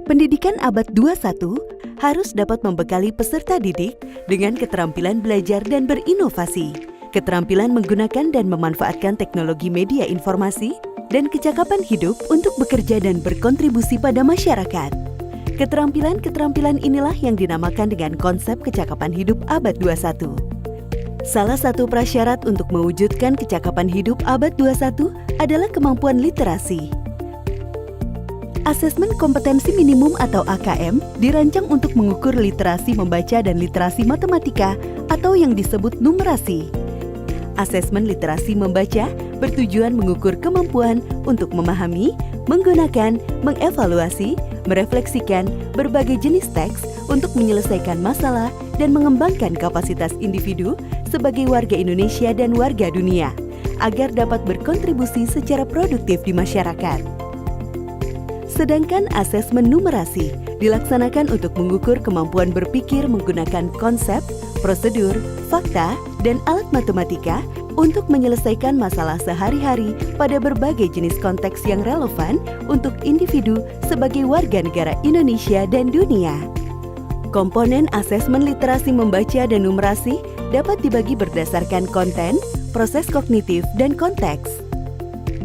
Pendidikan abad 21 harus dapat membekali peserta didik dengan keterampilan belajar dan berinovasi, keterampilan menggunakan dan memanfaatkan teknologi media informasi, dan kecakapan hidup untuk bekerja dan berkontribusi pada masyarakat. Keterampilan-keterampilan inilah yang dinamakan dengan konsep kecakapan hidup abad 21. Salah satu prasyarat untuk mewujudkan kecakapan hidup abad 21 adalah kemampuan literasi. Asesmen kompetensi minimum atau AKM dirancang untuk mengukur literasi membaca dan literasi matematika atau yang disebut numerasi. Asesmen literasi membaca bertujuan mengukur kemampuan untuk memahami, menggunakan, mengevaluasi, merefleksikan berbagai jenis teks untuk menyelesaikan masalah dan mengembangkan kapasitas individu sebagai warga Indonesia dan warga dunia, agar dapat berkontribusi secara produktif di masyarakat. Sedangkan asesmen numerasi dilaksanakan untuk mengukur kemampuan berpikir menggunakan konsep, prosedur, fakta, dan alat matematika untuk menyelesaikan masalah sehari-hari pada berbagai jenis konteks yang relevan untuk individu sebagai warga negara Indonesia dan dunia. Komponen asesmen literasi membaca dan numerasi dapat dibagi berdasarkan konten, proses kognitif, dan konteks.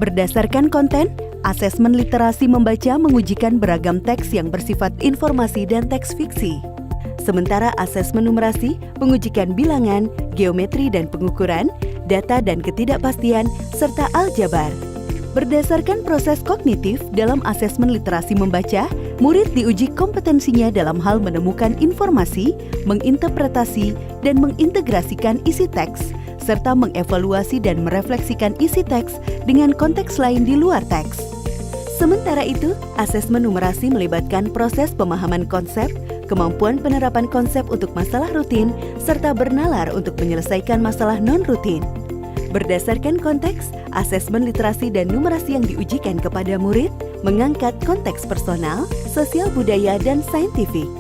Berdasarkan konten, asesmen literasi membaca mengujikan beragam teks yang bersifat informasi dan teks fiksi. Sementara asesmen numerasi mengujikan bilangan, geometri dan pengukuran, data dan ketidakpastian, serta aljabar. Berdasarkan proses kognitif dalam asesmen literasi membaca, murid diuji kompetensinya dalam hal menemukan informasi, menginterpretasi, dan mengintegrasikan isi teks, serta mengevaluasi dan merefleksikan isi teks dengan konteks lain di luar teks. Sementara itu, asesmen numerasi melibatkan proses pemahaman konsep, kemampuan penerapan konsep untuk masalah rutin, serta bernalar untuk menyelesaikan masalah non-rutin. Berdasarkan konteks, asesmen literasi dan numerasi yang diujikan kepada murid mengangkat konteks personal, sosial budaya, dan saintifik.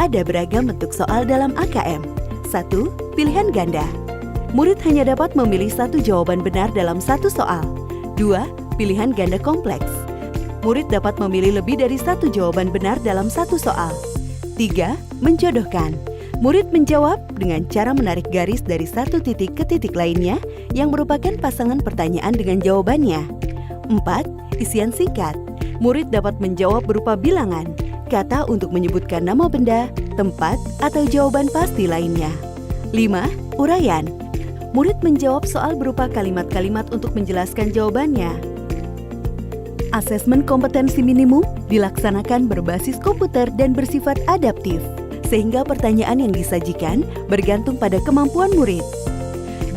Ada beragam bentuk soal dalam AKM. 1. Pilihan ganda. Murid hanya dapat memilih satu jawaban benar dalam satu soal. 2. Pilihan ganda kompleks. Murid dapat memilih lebih dari satu jawaban benar dalam satu soal. 3. Menjodohkan. Murid menjawab dengan cara menarik garis dari satu titik ke titik lainnya yang merupakan pasangan pertanyaan dengan jawabannya. 4. Isian singkat. Murid dapat menjawab berupa bilangan, kata untuk menyebutkan nama benda, tempat, atau jawaban pasti lainnya. 5. Uraian. Murid menjawab soal berupa kalimat-kalimat untuk menjelaskan jawabannya. Asesmen kompetensi minimum dilaksanakan berbasis komputer dan bersifat adaptif, sehingga pertanyaan yang disajikan bergantung pada kemampuan murid.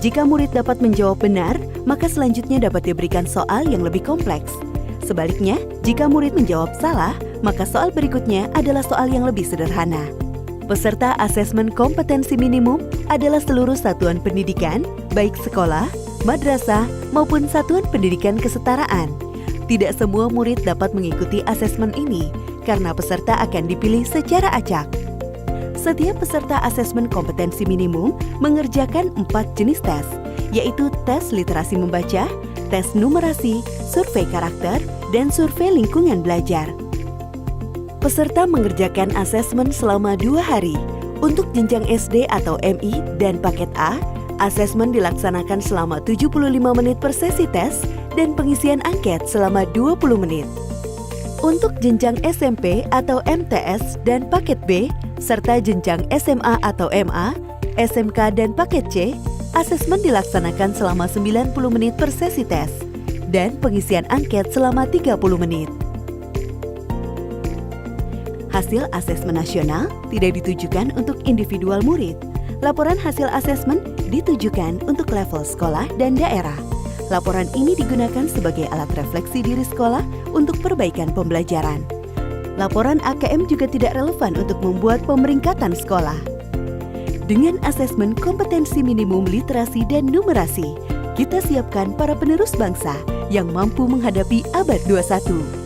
Jika murid dapat menjawab benar, maka selanjutnya dapat diberikan soal yang lebih kompleks. Sebaliknya, jika murid menjawab salah, maka soal berikutnya adalah soal yang lebih sederhana. Peserta asesmen kompetensi minimum adalah seluruh satuan pendidikan, baik sekolah, madrasah, maupun satuan pendidikan kesetaraan. Tidak semua murid dapat mengikuti asesmen ini, karena peserta akan dipilih secara acak. Setiap peserta asesmen kompetensi minimum mengerjakan 4 jenis tes, yaitu tes literasi membaca, tes numerasi, survei karakter, dan survei lingkungan belajar. Peserta mengerjakan asesmen selama 2 hari. Untuk jenjang SD atau MI dan paket A, asesmen dilaksanakan selama 75 menit per sesi tes dan pengisian angket selama 20 menit. Untuk jenjang SMP atau MTS dan paket B, serta jenjang SMA atau MA, SMK dan paket C, asesmen dilaksanakan selama 90 menit per sesi tes dan pengisian angket selama 30 menit. Hasil asesmen nasional tidak ditujukan untuk individual murid. Laporan hasil asesmen ditujukan untuk level sekolah dan daerah. Laporan ini digunakan sebagai alat refleksi diri sekolah untuk perbaikan pembelajaran. Laporan AKM juga tidak relevan untuk membuat pemeringkatan sekolah. Dengan asesmen kompetensi minimum literasi dan numerasi, kita siapkan para penerus bangsa yang mampu menghadapi abad 21.